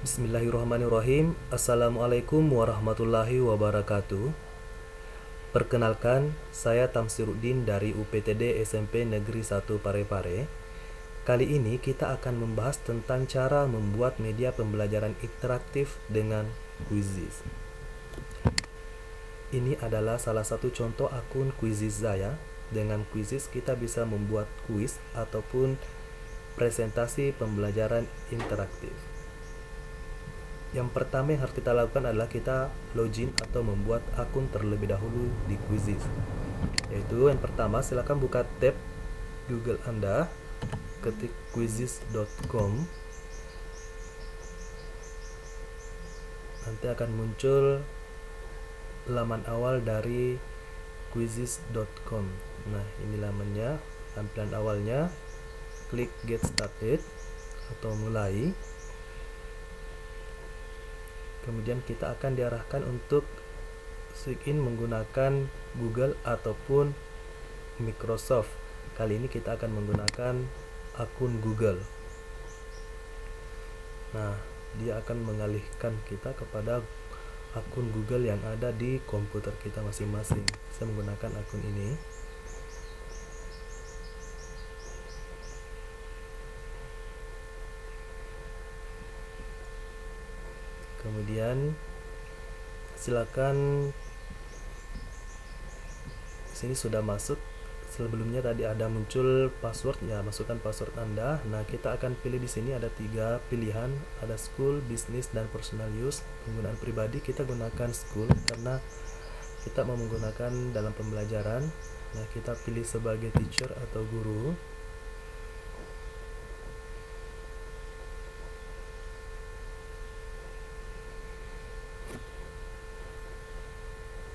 Bismillahirrahmanirrahim. Assalamualaikum warahmatullahi wabarakatuh. Perkenalkan, saya Tamsiruddin dari UPTD SMP Negeri 1 Parepare. Kali ini kita akan membahas tentang cara membuat media pembelajaran interaktif dengan Quizizz. Ini adalah salah satu contoh akun Quizizz saya. Dengan Quizizz kita bisa membuat kuis ataupun presentasi pembelajaran interaktif. Yang pertama yang harus kita lakukan adalah kita login atau membuat akun terlebih dahulu di Quizizz. Yaitu yang pertama, silakan buka tab Google Anda, ketik quizizz.com. Nanti akan muncul laman awal dari quizizz.com. Nah, ini lamannya, tampilan awalnya. Klik get started atau mulai. Kemudian kita akan diarahkan untuk sign in menggunakan Google ataupun Microsoft. Kali ini kita akan menggunakan akun Google. Nah, dia akan mengalihkan kita kepada akun Google yang ada di komputer kita masing-masing. Saya menggunakan akun ini. Kemudian silakan, sini sudah masuk. Sebelumnya tadi ada muncul password, ya masukkan password Anda. Nah, kita akan pilih di sini ada 3 pilihan, ada school, business, dan personal use. Penggunaan pribadi kita gunakan school karena kita mau menggunakan dalam pembelajaran. Nah, kita pilih sebagai teacher atau guru.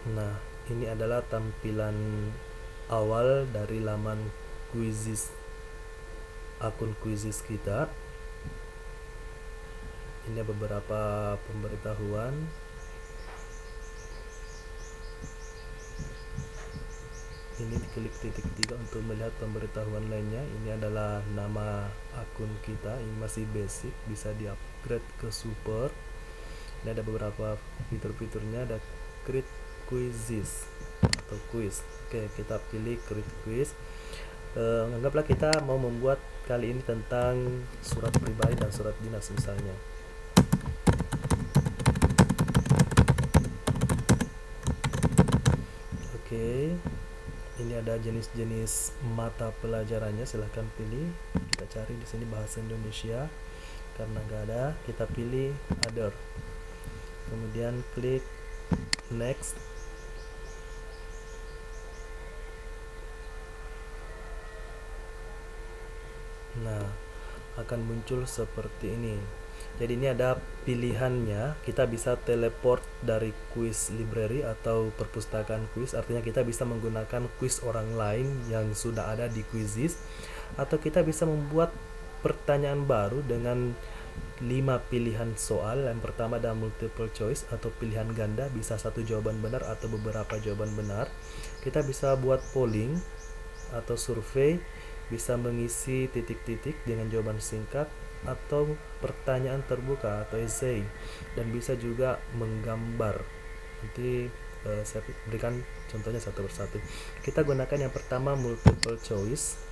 Nah, ini adalah tampilan awal dari laman Quizizz, akun Quizizz kita. Ini beberapa pemberitahuan. Ini diklik titik 3 untuk melihat pemberitahuan lainnya. Ini adalah nama akun kita. Ini masih basic, bisa di-upgrade ke super. Ini ada beberapa fitur-fiturnya, ada create Quizizz atau quiz. Oke, kita pilih create quiz. Anggaplah kita mau membuat kali ini tentang surat pribadi dan surat dinas misalnya. Oke, ini ada jenis-jenis mata pelajarannya, silahkan pilih. Kita cari di sini bahasa Indonesia. Karena nggak ada, kita pilih other. Kemudian klik next. Nah, akan muncul seperti ini. Jadi ini ada pilihannya. Kita bisa teleport dari quiz library atau perpustakaan quiz. Artinya kita bisa menggunakan quiz orang lain yang sudah ada di Quizizz. Atau kita bisa membuat pertanyaan baru dengan 5 pilihan soal. Yang pertama ada multiple choice atau pilihan ganda, bisa satu jawaban benar atau beberapa jawaban benar. Kita bisa buat polling atau survei, bisa mengisi titik-titik dengan jawaban singkat atau pertanyaan terbuka atau essay, dan bisa juga menggambar. Nanti saya berikan contohnya satu persatu. Kita gunakan yang pertama multiple choice.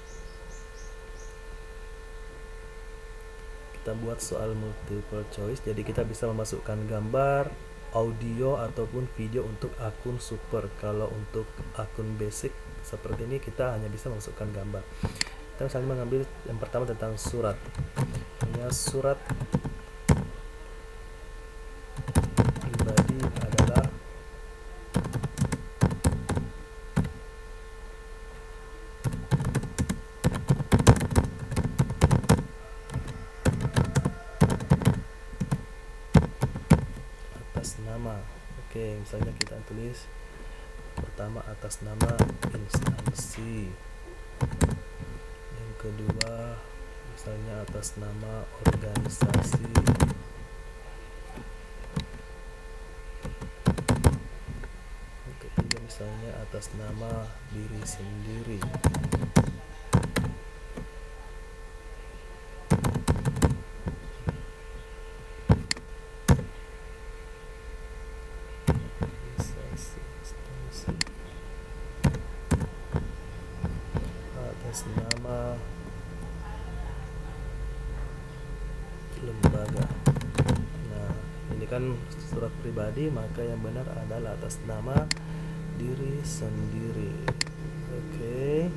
Kita buat soal multiple choice, jadi kita bisa memasukkan gambar, audio ataupun video untuk akun super. Kalau untuk akun basic seperti ini kita hanya bisa memasukkan gambar. Kita misalnya mengambil yang pertama tentang surat. Ini surat pribadi adalah atas nama. Oke, misalnya kita tulis pertama atas nama instansi, yang kedua misalnya atas nama organisasi, yang ketiga misalnya atas nama diri sendiri. lembaga. Nah, ini kan surat pribadi, maka yang benar adalah atas nama diri sendiri. Oke.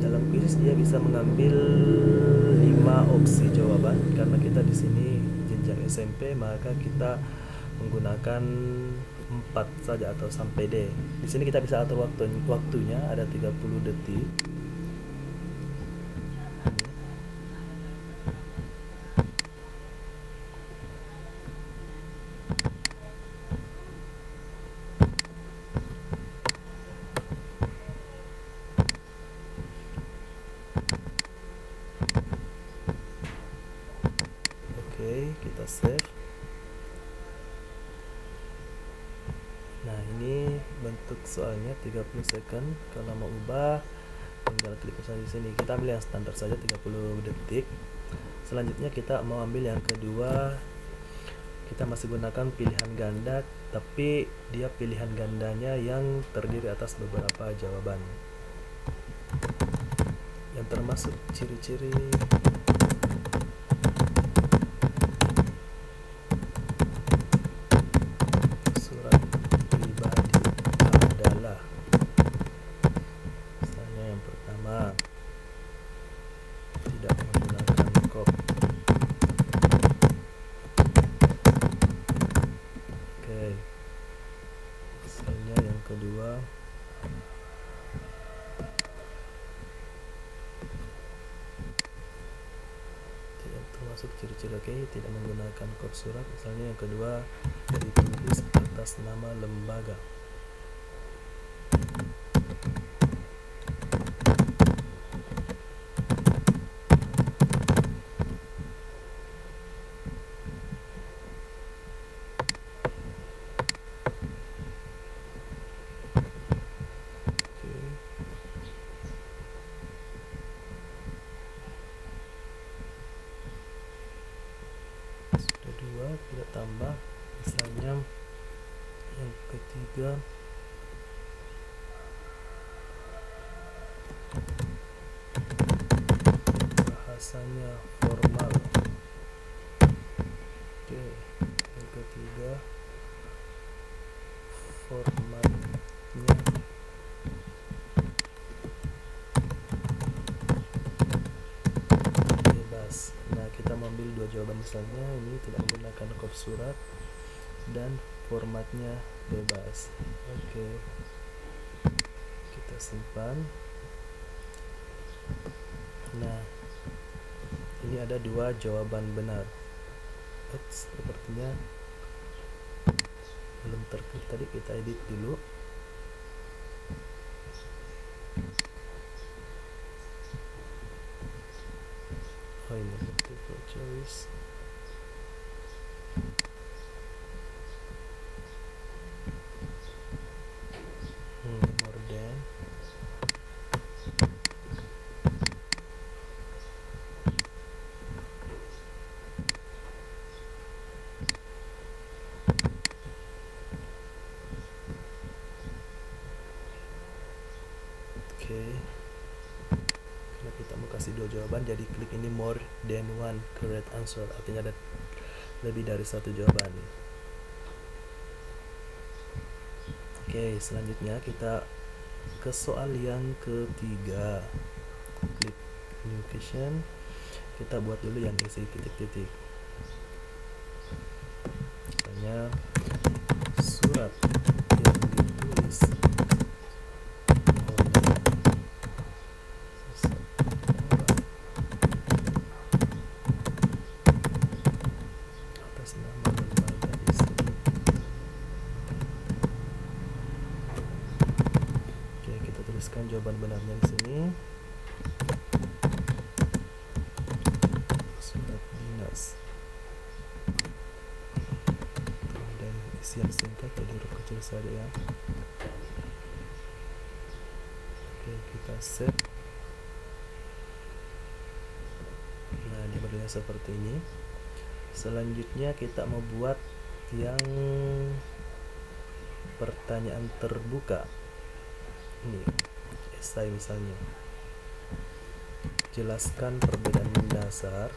Dalam kuis dia bisa mengambil 5 opsi jawaban. Karena kita di sini jenjang SMP, maka kita menggunakan 4 saja atau sampai D. Di sini kita bisa atur waktunya ada 30 detik. Oke, kita save. Nah, ini bentuk soalnya 30 second. Kalau mau ubah tinggal klik saja di sini. Kita ambil yang standar saja 30 detik. Selanjutnya kita mau ambil yang kedua. Kita masih gunakan pilihan ganda, tapi dia pilihan gandanya yang terdiri atas beberapa jawaban. Yang termasuk ciri-ciri surat pribadi adalah, misalnya yang pertama, tidak menggunakan kop. Oke, misalnya yang kedua, tidak termasuk ciri-ciri. Oke, tidak menggunakan kop surat. Misalnya yang kedua, ditulis atas nama lembaga. Sudah dua, tidak tambah. Misalnya yang ketiga, bahasanya formal. Oke, yang ketiga, formatnya bebas. Nah, kita mengambil dua jawaban, misalnya ini tidak menggunakan kop surat dan formatnya bebas. Oke, kita simpan. Nah, ini ada dua jawaban benar. Sepertinya belum terklik tadi, kita edit dulu. Oh, ini multiple choice. More than. Oke, karena kita mau kasih dua jawaban, jadi klik ini more than one correct answer, artinya ada lebih dari satu jawaban. Oke, selanjutnya kita ke soal yang ketiga. Klik new question. Kita buat dulu yang isi titik-titik. Misalnya surat yang ditulis atas nama lembaga di sini. Oke, kita tuliskan jawaban benarnya di sini. Surat dinas. Dan isi yang singkat jadi huruf kecil saja ya. Oke, kita save. Nah, dia bentuknya seperti ini. Selanjutnya kita mau buat yang pertanyaan terbuka. Ini esai misalnya. jelaskan perbedaan mendasar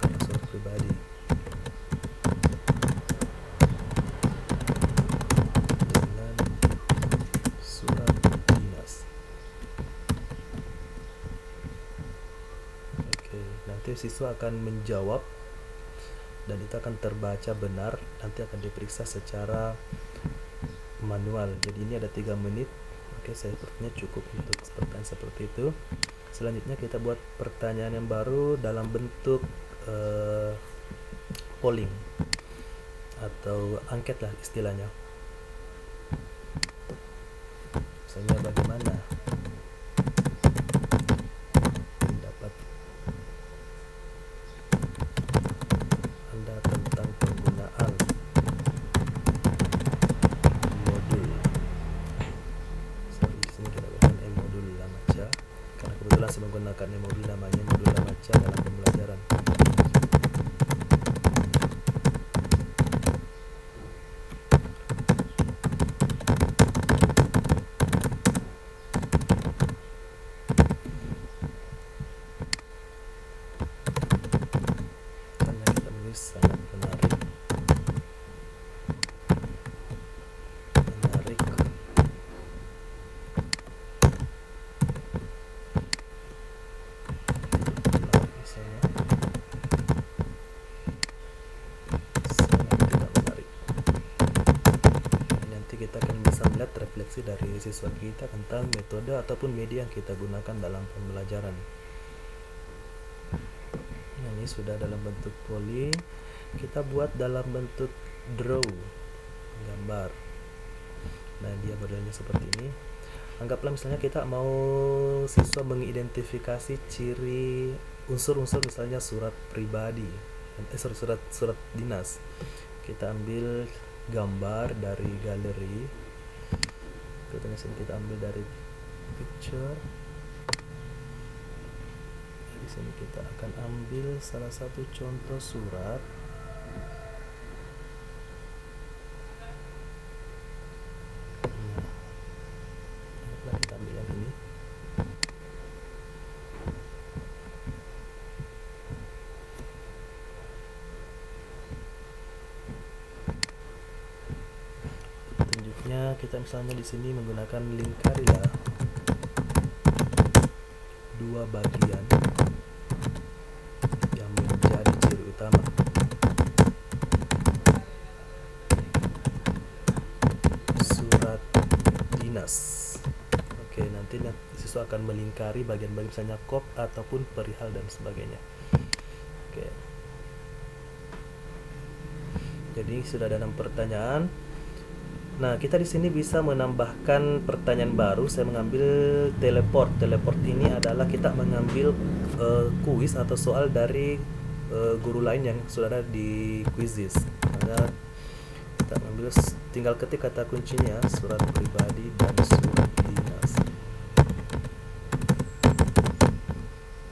antara surat pribadi dengan surat dinas. Oke, nanti siswa akan menjawab dan itu akan terbaca benar, nanti akan diperiksa secara manual. Jadi ini ada 3 menit. Oke, saya sepertinya cukup untuk pertanyaan seperti itu. Selanjutnya kita buat pertanyaan yang baru dalam bentuk polling atau angket lah istilahnya. Misalnya bagaimana pendapat Anda tentang penggunaan modul. Di sini kita gunakan modul Lamaca karena kebetulan saya menggunakan modul namanya modul Lamaca dalam pembelajaran. Karena kita menulis sangat menarik. Misalnya sangat tidak menarik. Nanti kita akan bisa melihat refleksi dari siswa kita tentang metode ataupun media yang kita gunakan dalam pembelajaran. Nah, ini sudah dalam bentuk polling. Kita buat dalam bentuk draw, gambar. Nah, dia modelnya seperti ini. Anggaplah misalnya kita mau siswa mengidentifikasi ciri unsur-unsur misalnya surat pribadi, surat dinas. Kita ambil gambar dari galeri. Contohnya sini kita ambil dari picture. Di sini kita akan ambil salah satu contoh surat. Nah, kita ambil yang ini. Tunjuknya kita misalnya di sini menggunakan lingkarilah 2 bagian yang menjadi ciri utama. Surat dinas. Oke, nanti siswa akan melingkari bagian-bagian misalnya kop ataupun perihal dan sebagainya. Oke. Jadi sudah ada 6 pertanyaan. Nah, kita di sini bisa menambahkan pertanyaan baru. Saya mengambil teleport. Teleport ini adalah kita mengambil kuis atau soal dari guru lain yang sudah ada di Quizizz. Maka kita ambil, tinggal ketik kata kuncinya surat pribadi dan surat dinas.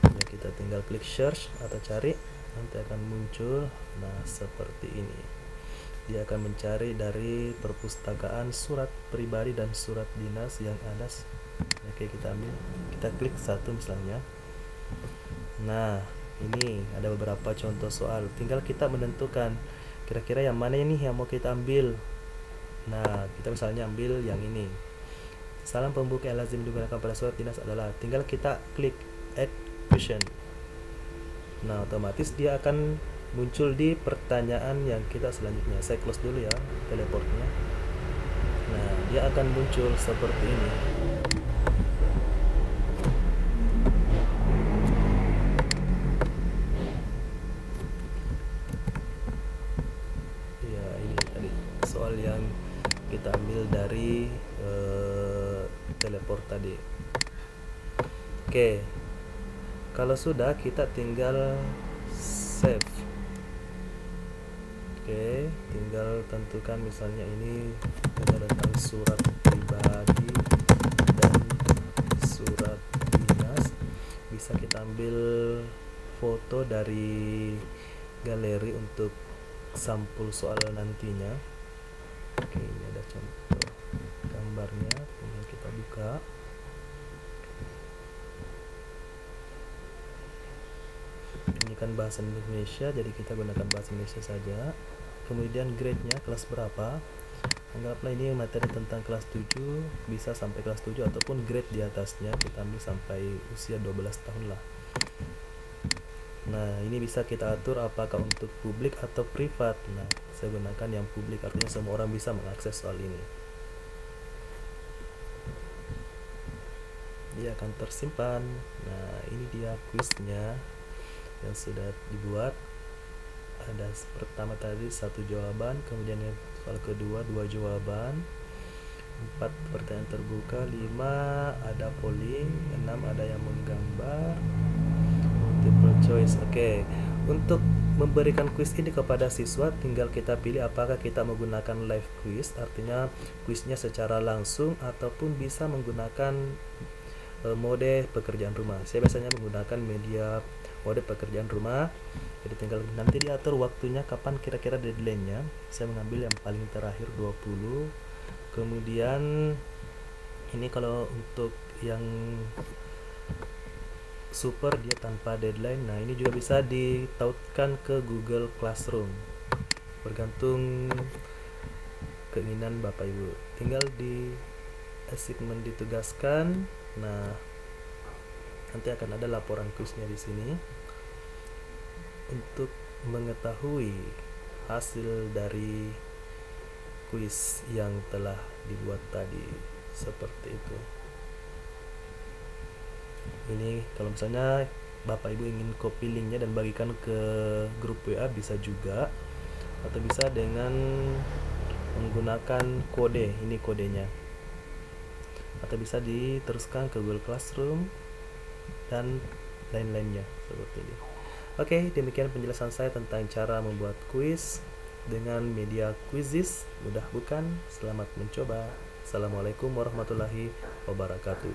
Ya, kita tinggal klik search atau cari, nanti akan muncul. Nah, seperti ini. Dia akan mencari dari perpustakaan surat pribadi dan surat dinas yang ada. Oke, kita ambil, kita klik satu misalnya. Nah, ini ada beberapa contoh soal. Tinggal kita menentukan kira-kira yang mana ini yang mau kita ambil. Nah, kita misalnya ambil yang ini. Salam pembuka yang lazim digunakan pada surat dinas adalah. Tinggal kita klik add question. Nah, otomatis dia akan muncul di pertanyaan yang kita selanjutnya. Saya close dulu ya teleportnya. Nah, dia akan muncul seperti ini. Ya, ini tadi soal yang kita ambil dari teleport tadi. Oke, kalau sudah kita tinggal save. Oke, tinggal tentukan misalnya ini tentang surat pribadi dan surat dinas. Bisa kita ambil foto dari galeri untuk sampul soal nantinya. Oke, ini ada contoh gambar gambarnya, tinggal kita buka. Ini kan bahasa Indonesia, jadi kita gunakan bahasa Indonesia saja. Kemudian grade-nya kelas berapa. Anggaplah ini materi tentang kelas 7, bisa sampai kelas 7 ataupun grade di atasnya, kita ambil sampai usia 12 tahun lah. Nah, ini bisa kita atur apakah untuk publik atau privat. Nah, saya gunakan yang publik, artinya semua orang bisa mengakses soal ini. Dia akan tersimpan. Nah, ini dia kuisnya yang sudah dibuat. Ada pertama tadi 1 jawaban, kemudian yang soal kedua 2 jawaban, 4 pertanyaan terbuka, 5 ada polling, 6 ada yang menggambar, multiple choice. Oke. Untuk memberikan kuis ini kepada siswa, tinggal kita pilih apakah kita menggunakan live quiz, artinya kuisnya secara langsung, ataupun bisa menggunakan mode pekerjaan rumah. Saya biasanya menggunakan media mode pekerjaan rumah, jadi tinggal nanti diatur waktunya kapan kira-kira deadline-nya. Saya mengambil yang paling terakhir 20. Kemudian ini kalau untuk yang super dia tanpa deadline. Nah, ini juga bisa ditautkan ke Google Classroom, bergantung keinginan Bapak Ibu. Tinggal di assignment ditugaskan. Nah, nanti akan ada laporan kuisnya di sini. Untuk mengetahui hasil dari kuis yang telah dibuat tadi, seperti itu. Ini kalau misalnya Bapak Ibu ingin copy linknya dan bagikan ke grup WA bisa juga, atau bisa dengan menggunakan kode. Ini kodenya, atau bisa diteruskan ke Google Classroom dan lain-lainnya seperti ini. Oke, demikian penjelasan saya tentang cara membuat kuis dengan media Quizizz. Mudah bukan? Selamat mencoba. Assalamualaikum warahmatullahi wabarakatuh.